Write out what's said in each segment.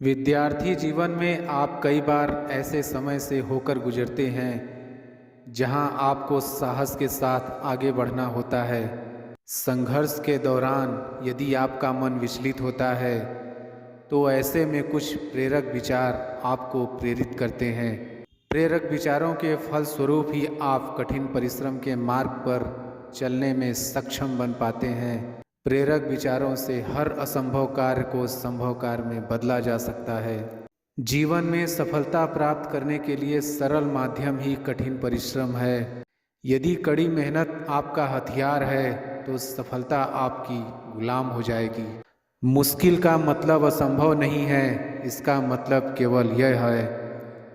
विद्यार्थी जीवन में आप कई बार ऐसे समय से होकर गुजरते हैं जहां आपको साहस के साथ आगे बढ़ना होता है। संघर्ष के दौरान यदि आपका मन विचलित होता है तो ऐसे में कुछ प्रेरक विचार आपको प्रेरित करते हैं। प्रेरक विचारों के फलस्वरूप ही आप कठिन परिश्रम के मार्ग पर चलने में सक्षम बन पाते हैं। प्रेरक विचारों से हर असंभव कार्य को संभव कार्य में बदला जा सकता है। जीवन में सफलता प्राप्त करने के लिए सरल माध्यम ही कठिन परिश्रम है। यदि कड़ी मेहनत आपका हथियार है तो सफलता आपकी गुलाम हो जाएगी। मुश्किल का मतलब असंभव नहीं है, इसका मतलब केवल यह है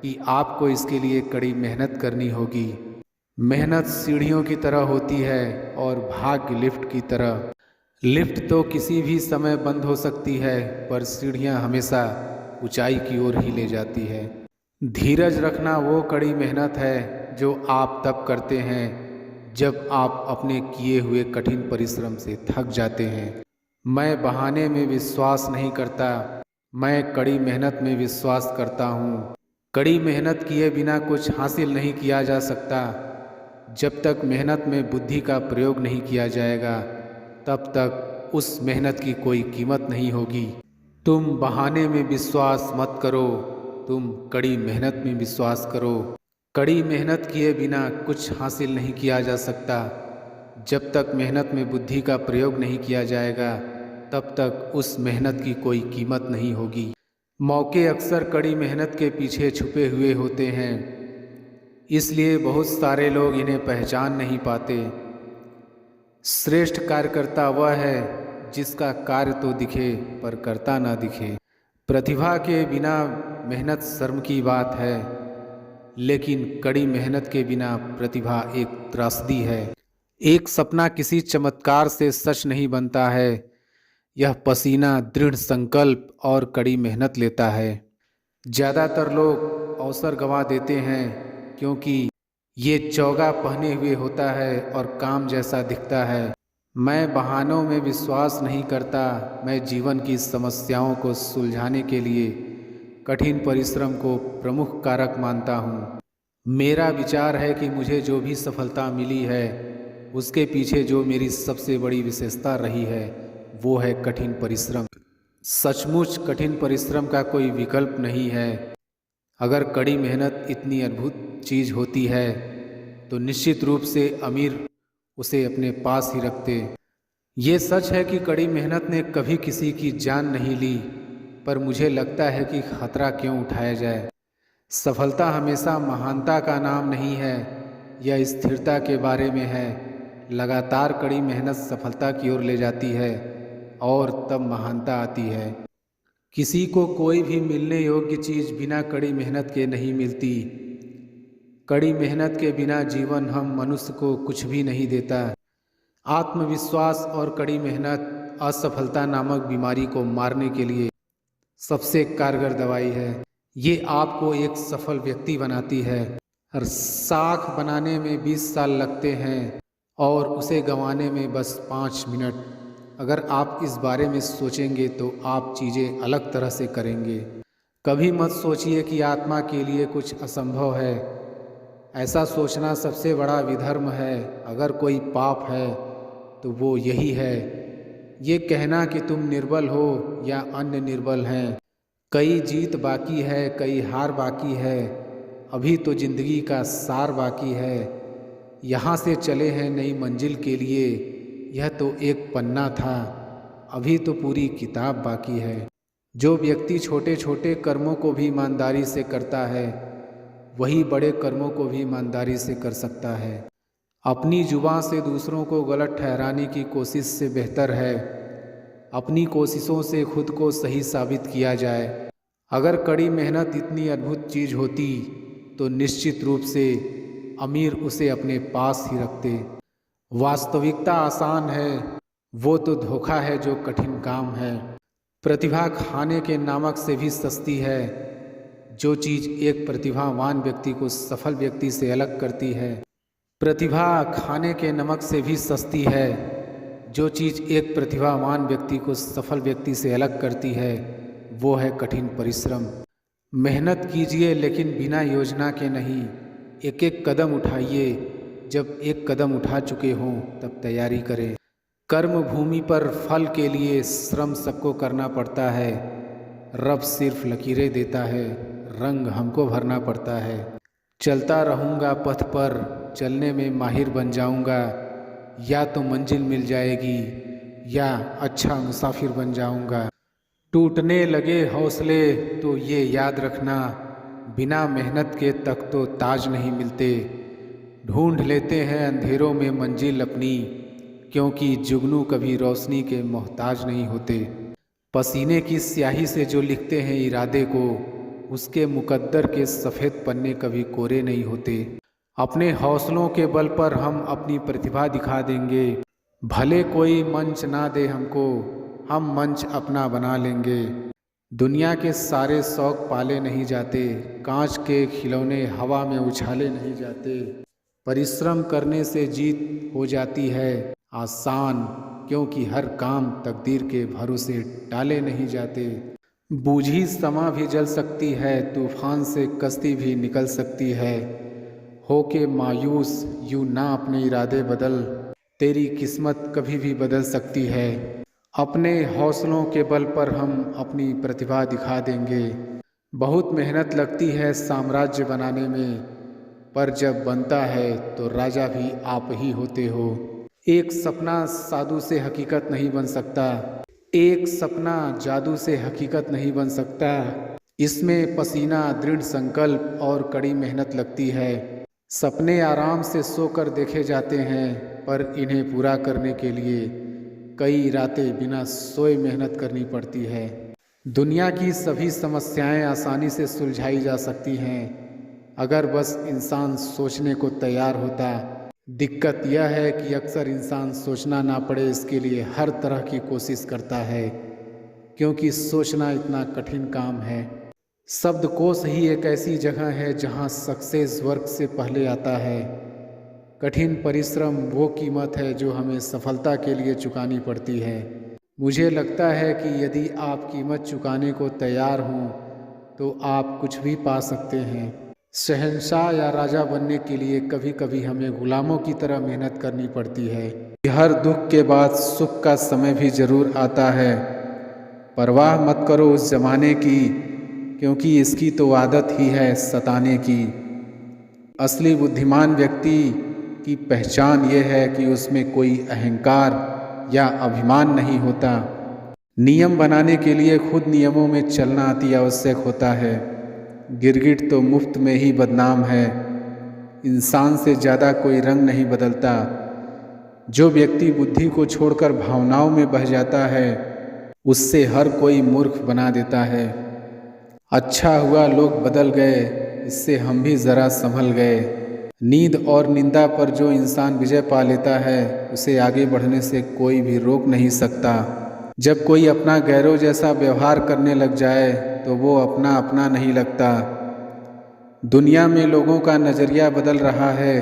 कि आपको इसके लिए कड़ी मेहनत करनी होगी। मेहनत सीढ़ियों की तरह होती है और भाग्य लिफ्ट की तरह। लिफ्ट तो किसी भी समय बंद हो सकती है, पर सीढ़ियां हमेशा ऊंचाई की ओर ही ले जाती है। धीरज रखना वो कड़ी मेहनत है जो आप तब करते हैं जब आप अपने किए हुए कठिन परिश्रम से थक जाते हैं। मैं बहाने में विश्वास नहीं करता, मैं कड़ी मेहनत में विश्वास करता हूँ। कड़ी मेहनत किए बिना कुछ हासिल नहीं किया जा सकता। जब तक मेहनत में बुद्धि का प्रयोग नहीं किया जाएगा तब तक उस मेहनत की कोई कीमत नहीं होगी। तुम बहाने में विश्वास मत करो, तुम कड़ी मेहनत में विश्वास करो। कड़ी मेहनत किए बिना कुछ हासिल नहीं किया जा सकता। जब तक मेहनत में बुद्धि का प्रयोग नहीं किया जाएगा तब तक उस मेहनत की कोई कीमत नहीं होगी। मौके अक्सर कड़ी मेहनत के पीछे छुपे हुए होते हैं, इसलिए बहुत सारे लोग इन्हें पहचान नहीं पाते। श्रेष्ठ कार्यकर्ता वह है जिसका कार्य तो दिखे पर करता ना दिखे। प्रतिभा के बिना मेहनत शर्म की बात है, लेकिन कड़ी मेहनत के बिना प्रतिभा एक त्रासदी है। एक सपना किसी चमत्कार से सच नहीं बनता है, यह पसीना, दृढ़ संकल्प और कड़ी मेहनत लेता है। ज़्यादातर लोग अवसर गंवा देते हैं क्योंकि ये चौगा पहने हुए होता है और काम जैसा दिखता है। मैं बहानों में विश्वास नहीं करता, मैं जीवन की समस्याओं को सुलझाने के लिए कठिन परिश्रम को प्रमुख कारक मानता हूँ। मेरा विचार है कि मुझे जो भी सफलता मिली है उसके पीछे जो मेरी सबसे बड़ी विशेषता रही है वो है कठिन परिश्रम। सचमुच कठिन परिश्रम का कोई विकल्प नहीं है। अगर कड़ी मेहनत इतनी अद्भुत चीज़ होती है तो निश्चित रूप से अमीर उसे अपने पास ही रखते। ये सच है कि कड़ी मेहनत ने कभी किसी की जान नहीं ली, पर मुझे लगता है कि खतरा क्यों उठाया जाए। सफलता हमेशा महानता का नाम नहीं है, यह स्थिरता के बारे में है। लगातार कड़ी मेहनत सफलता की ओर ले जाती है और तब महानता आती है। किसी को कोई भी मिलने योग्य चीज़ बिना कड़ी मेहनत के नहीं मिलती। कड़ी मेहनत के बिना जीवन हम मनुष्य को कुछ भी नहीं देता। आत्मविश्वास और कड़ी मेहनत असफलता नामक बीमारी को मारने के लिए सबसे कारगर दवाई है। ये आपको एक सफल व्यक्ति बनाती है। हर साख बनाने में 20 साल लगते हैं और उसे गंवाने में बस 5 मिनट। अगर आप इस बारे में सोचेंगे तो आप चीज़ें अलग तरह से करेंगे। कभी मत सोचिए कि आत्मा के लिए कुछ असंभव है। ऐसा सोचना सबसे बड़ा विधर्म है। अगर कोई पाप है तो वो यही है, ये कहना कि तुम निर्बल हो या अन्य निर्बल हैं। कई जीत बाकी है, कई हार बाकी है, अभी तो जिंदगी का सार बाकी है। यहाँ से चले हैं नई मंजिल के लिए, यह तो एक पन्ना था, अभी तो पूरी किताब बाकी है। जो व्यक्ति छोटे छोटे कर्मों को भी ईमानदारी से करता है वही बड़े कर्मों को भी ईमानदारी से कर सकता है। अपनी जुबान से दूसरों को गलत ठहराने की कोशिश से बेहतर है अपनी कोशिशों से खुद को सही साबित किया जाए। अगर कड़ी मेहनत इतनी अद्भुत चीज़ होती तो निश्चित रूप से अमीर उसे अपने पास ही रखते। वास्तविकता आसान है, वो तो धोखा है जो कठिन काम है। प्रतिभा खाने के नमक से भी सस्ती है। जो चीज़ एक प्रतिभावान व्यक्ति को सफल व्यक्ति से अलग करती है, प्रतिभा खाने के नमक से भी सस्ती है। जो चीज़ एक प्रतिभावान व्यक्ति को सफल व्यक्ति से अलग करती है वो है कठिन परिश्रम। मेहनत कीजिए लेकिन बिना योजना के नहीं। एक एक कदम उठाइए, जब एक कदम उठा चुके हों तब तैयारी करें। कर्म भूमि पर फल के लिए श्रम सबको करना पड़ता है। रब सिर्फ लकीरें देता है, रंग हमको भरना पड़ता है। चलता रहूँगा पथ पर, चलने में माहिर बन जाऊँगा। या तो मंजिल मिल जाएगी या अच्छा मुसाफिर बन जाऊँगा। टूटने लगे हौसले तो ये याद रखना, बिना मेहनत के तक तो ताज नहीं मिलते। ढूंढ लेते हैं अंधेरों में मंजिल अपनी, क्योंकि जुगनू कभी रोशनी के मोहताज नहीं होते। पसीने की स्याही से जो लिखते हैं इरादे को, उसके मुकद्दर के सफ़ेद पन्ने कभी कोरे नहीं होते। अपने हौसलों के बल पर हम अपनी प्रतिभा दिखा देंगे। भले कोई मंच ना दे हमको, हम मंच अपना बना लेंगे। दुनिया के सारे शौक पाले नहीं जाते, कांच के खिलौने हवा में उछाले नहीं जाते। परिश्रम करने से जीत हो जाती है आसान, क्योंकि हर काम तकदीर के भरोसे टाले नहीं जाते। बूझी समा भी जल सकती है, तूफान से कश्ती भी निकल सकती है। होके मायूस यूँ ना अपने इरादे बदल, तेरी किस्मत कभी भी बदल सकती है। अपने हौसलों के बल पर हम अपनी प्रतिभा दिखा देंगे। बहुत मेहनत लगती है साम्राज्य बनाने में, पर जब बनता है तो राजा भी आप ही होते हो। एक सपना साधु से हकीकत नहीं बन सकता, एक सपना जादू से हकीकत नहीं बन सकता। इसमें पसीना, दृढ़ संकल्प और कड़ी मेहनत लगती है। सपने आराम से सोकर देखे जाते हैं, पर इन्हें पूरा करने के लिए कई रातें बिना सोए मेहनत करनी पड़ती है। दुनिया की सभी समस्याएं आसानी से सुलझाई जा सकती हैं, अगर बस इंसान सोचने को तैयार होता। दिक्कत यह है कि अक्सर इंसान सोचना ना पड़े इसके लिए हर तरह की कोशिश करता है, क्योंकि सोचना इतना कठिन काम है। शब्दकोश ही एक ऐसी जगह है जहाँ सक्सेस वर्क से पहले आता है। कठिन परिश्रम वो कीमत है जो हमें सफलता के लिए चुकानी पड़ती है। मुझे लगता है कि यदि आप कीमत चुकाने को तैयार हों तो आप कुछ भी पा सकते हैं। शहंशाह या राजा बनने के लिए कभी कभी हमें गुलामों की तरह मेहनत करनी पड़ती है। हर दुख के बाद सुख का समय भी जरूर आता है। परवाह मत करो उस जमाने की, क्योंकि इसकी तो आदत ही है सताने की। असली बुद्धिमान व्यक्ति की पहचान ये है कि उसमें कोई अहंकार या अभिमान नहीं होता। नियम बनाने के लिए खुद नियमों में चलना अति आवश्यक होता है। गिरगिट तो मुफ्त में ही बदनाम है, इंसान से ज़्यादा कोई रंग नहीं बदलता। जो व्यक्ति बुद्धि को छोड़कर भावनाओं में बह जाता है, उससे हर कोई मूर्ख बना देता है। अच्छा हुआ लोग बदल गए, इससे हम भी ज़रा संभल गए। नींद और निंदा पर जो इंसान विजय पा लेता है, उसे आगे बढ़ने से कोई भी रोक नहीं सकता। जब कोई अपना गैरों जैसा व्यवहार करने लग जाए तो वो अपना अपना नहीं लगता। दुनिया में लोगों का नज़रिया बदल रहा है।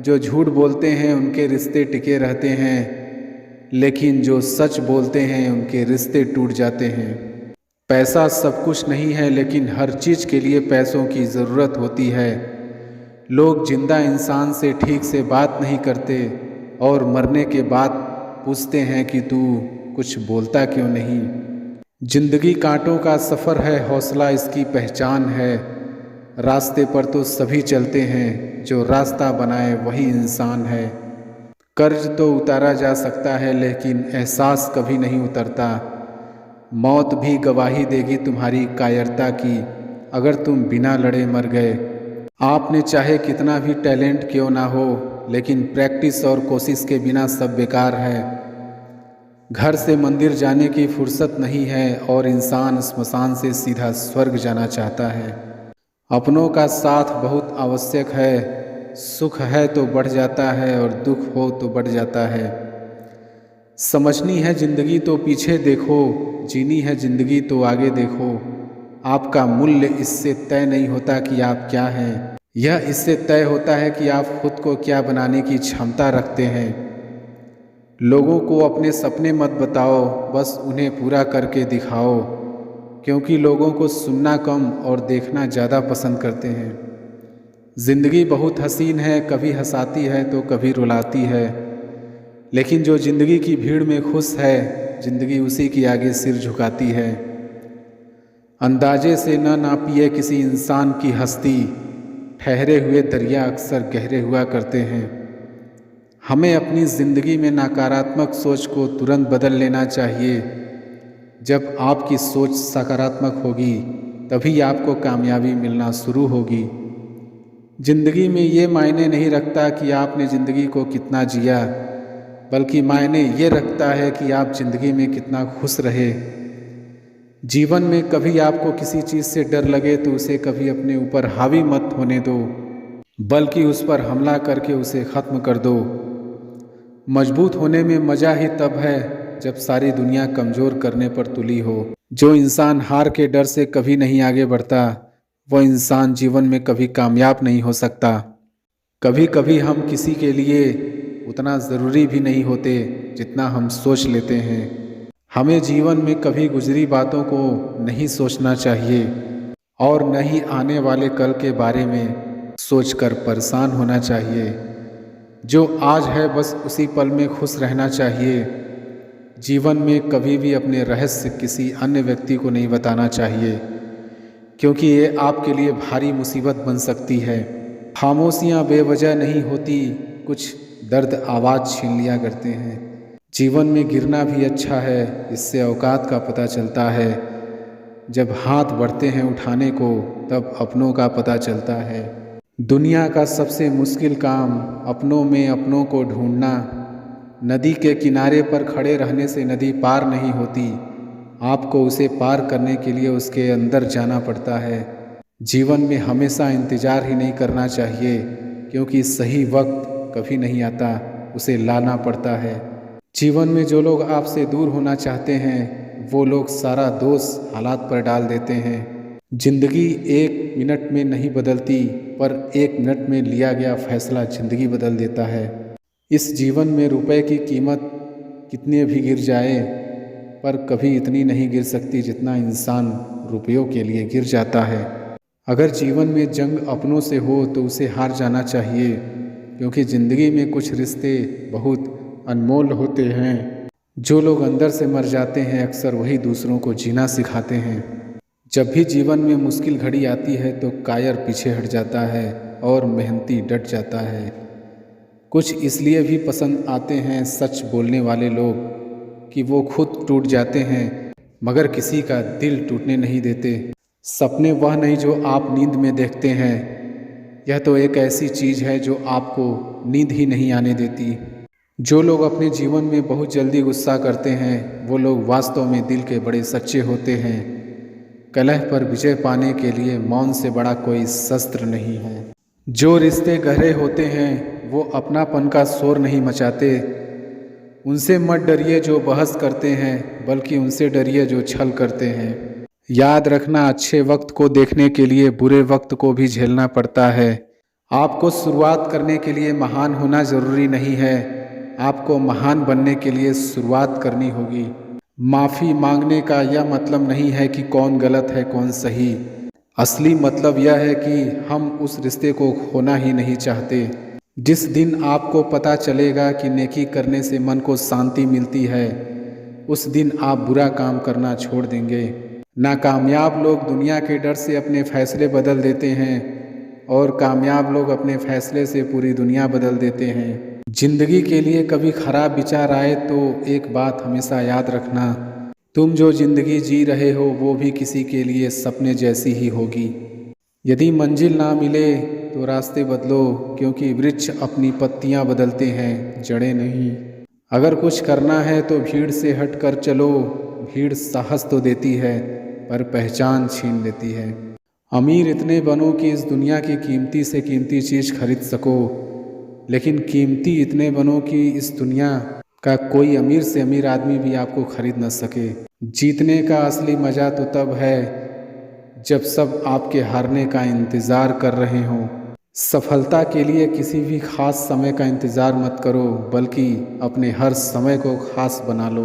जो झूठ बोलते हैं उनके रिश्ते टिके रहते हैं, लेकिन जो सच बोलते हैं उनके रिश्ते टूट जाते हैं। पैसा सब कुछ नहीं है, लेकिन हर चीज़ के लिए पैसों की ज़रूरत होती है। लोग जिंदा इंसान से ठीक से बात नहीं करते और मरने के बाद पूछते हैं कि तू कुछ बोलता क्यों नहीं। जिंदगी कांटों का सफ़र है, हौसला इसकी पहचान है। रास्ते पर तो सभी चलते हैं, जो रास्ता बनाए वही इंसान है। कर्ज तो उतारा जा सकता है, लेकिन एहसास कभी नहीं उतरता। मौत भी गवाही देगी तुम्हारी कायरता की, अगर तुम बिना लड़े मर गए। आपने चाहे कितना भी टैलेंट क्यों ना हो, लेकिन प्रैक्टिस और कोशिश के बिना सब बेकार है। घर से मंदिर जाने की फुर्सत नहीं है और इंसान स्मशान से सीधा स्वर्ग जाना चाहता है। अपनों का साथ बहुत आवश्यक है। सुख है तो बढ़ जाता है और दुख हो तो बढ़ जाता है। समझनी है ज़िंदगी तो पीछे देखो, जीनी है ज़िंदगी तो आगे देखो। आपका मूल्य इससे तय नहीं होता कि आप क्या हैं, यह इससे तय होता है कि आप खुद को क्या बनाने की क्षमता रखते हैं। लोगों को अपने सपने मत बताओ, बस उन्हें पूरा करके दिखाओ। क्योंकि लोगों को सुनना कम और देखना ज़्यादा पसंद करते हैं। ज़िंदगी बहुत हसीन है, कभी हंसाती है तो कभी रुलाती है, लेकिन जो ज़िंदगी की भीड़ में खुश है, ज़िंदगी उसी के आगे सिर झुकाती है। अंदाजे से न नापिए किसी इंसान की हस्ती, ठहरे हुए दरिया अक्सर गहरे हुआ करते हैं। हमें अपनी ज़िंदगी में नकारात्मक सोच को तुरंत बदल लेना चाहिए। जब आपकी सोच सकारात्मक होगी तभी आपको कामयाबी मिलना शुरू होगी। ज़िंदगी में ये मायने नहीं रखता कि आपने ज़िंदगी को कितना जिया, बल्कि मायने ये रखता है कि आप ज़िंदगी में कितना खुश रहे। जीवन में कभी आपको किसी चीज़ से डर लगे तो उसे कभी अपने ऊपर हावी मत होने दो, बल्कि उस पर हमला करके उसे ख़त्म कर दो। मजबूत होने में मज़ा ही तब है जब सारी दुनिया कमज़ोर करने पर तुली हो। जो इंसान हार के डर से कभी नहीं आगे बढ़ता, वो इंसान जीवन में कभी कामयाब नहीं हो सकता। कभी कभी हम किसी के लिए उतना ज़रूरी भी नहीं होते जितना हम सोच लेते हैं। हमें जीवन में कभी गुजरी बातों को नहीं सोचना चाहिए और न ही आने वाले कल के बारे में सोचकर परेशान होना चाहिए। जो आज है बस उसी पल में खुश रहना चाहिए। जीवन में कभी भी अपने रहस्य किसी अन्य व्यक्ति को नहीं बताना चाहिए, क्योंकि ये आपके लिए भारी मुसीबत बन सकती है। खामोशियाँ बेवजह नहीं होती, कुछ दर्द आवाज़ छीन लिया करते हैं। जीवन में गिरना भी अच्छा है, इससे औकात का पता चलता है। जब हाथ बढ़ते हैं उठाने को तब अपनों का पता चलता है। दुनिया का सबसे मुश्किल काम अपनों में अपनों को ढूंढना। नदी के किनारे पर खड़े रहने से नदी पार नहीं होती, आपको उसे पार करने के लिए उसके अंदर जाना पड़ता है। जीवन में हमेशा इंतज़ार ही नहीं करना चाहिए, क्योंकि सही वक्त कभी नहीं आता, उसे लाना पड़ता है। जीवन में जो लोग आपसे दूर होना चाहते हैं वो लोग सारा दोष हालात पर डाल देते हैं। जिंदगी 1 मिनट में नहीं बदलती, पर 1 मिनट में लिया गया फैसला जिंदगी बदल देता है। इस जीवन में रुपए की कीमत कितने भी गिर जाए, पर कभी इतनी नहीं गिर सकती जितना इंसान रुपयों के लिए गिर जाता है। अगर जीवन में जंग अपनों से हो तो उसे हार जाना चाहिए, क्योंकि ज़िंदगी में कुछ रिश्ते बहुत अनमोल होते हैं। जो लोग अंदर से मर जाते हैं अक्सर वही दूसरों को जीना सिखाते हैं। जब भी जीवन में मुश्किल घड़ी आती है तो कायर पीछे हट जाता है और मेहनती डट जाता है। कुछ इसलिए भी पसंद आते हैं सच बोलने वाले लोग कि वो खुद टूट जाते हैं मगर किसी का दिल टूटने नहीं देते। सपने वह नहीं जो आप नींद में देखते हैं, यह तो एक ऐसी चीज़ है जो आपको नींद ही नहीं आने देती। जो लोग अपने जीवन में बहुत जल्दी गुस्सा करते हैं वो लोग वास्तव में दिल के बड़े सच्चे होते हैं। कलह पर विजय पाने के लिए मौन से बड़ा कोई शस्त्र नहीं है। जो रिश्ते गहरे होते हैं वो अपनापन का शोर नहीं मचाते। उनसे मत डरिए जो बहस करते हैं, बल्कि उनसे डरिए जो छल करते हैं। याद रखना, अच्छे वक्त को देखने के लिए बुरे वक्त को भी झेलना पड़ता है। आपको शुरुआत करने के लिए महान होना ज़रूरी नहीं है, आपको महान बनने के लिए शुरुआत करनी होगी। माफ़ी मांगने का यह मतलब नहीं है कि कौन गलत है कौन सही। असली मतलब यह है कि हम उस रिश्ते को खोना ही नहीं चाहते। जिस दिन आपको पता चलेगा कि नेकी करने से मन को शांति मिलती है, उस दिन आप बुरा काम करना छोड़ देंगे। नाकामयाब लोग दुनिया के डर से अपने फैसले बदल देते हैं और कामयाब लोग अपने फैसले से पूरी दुनिया बदल देते हैं। जिंदगी के लिए कभी खराब विचार आए तो एक बात हमेशा याद रखना, तुम जो जिंदगी जी रहे हो वो भी किसी के लिए सपने जैसी ही होगी। यदि मंजिल ना मिले तो रास्ते बदलो, क्योंकि वृक्ष अपनी पत्तियां बदलते हैं, जड़ें नहीं। अगर कुछ करना है तो भीड़ से हटकर चलो। भीड़ साहस तो देती है पर पहचान छीन लेती है। अमीर इतने बनो कि इस दुनिया की कीमती से कीमती चीज़ खरीद सको, लेकिन कीमती इतने बनो कि इस दुनिया का कोई अमीर से अमीर आदमी भी आपको खरीद न सके। जीतने का असली मज़ा तो तब है जब सब आपके हारने का इंतज़ार कर रहे हों। सफलता के लिए किसी भी खास समय का इंतज़ार मत करो, बल्कि अपने हर समय को खास बना लो।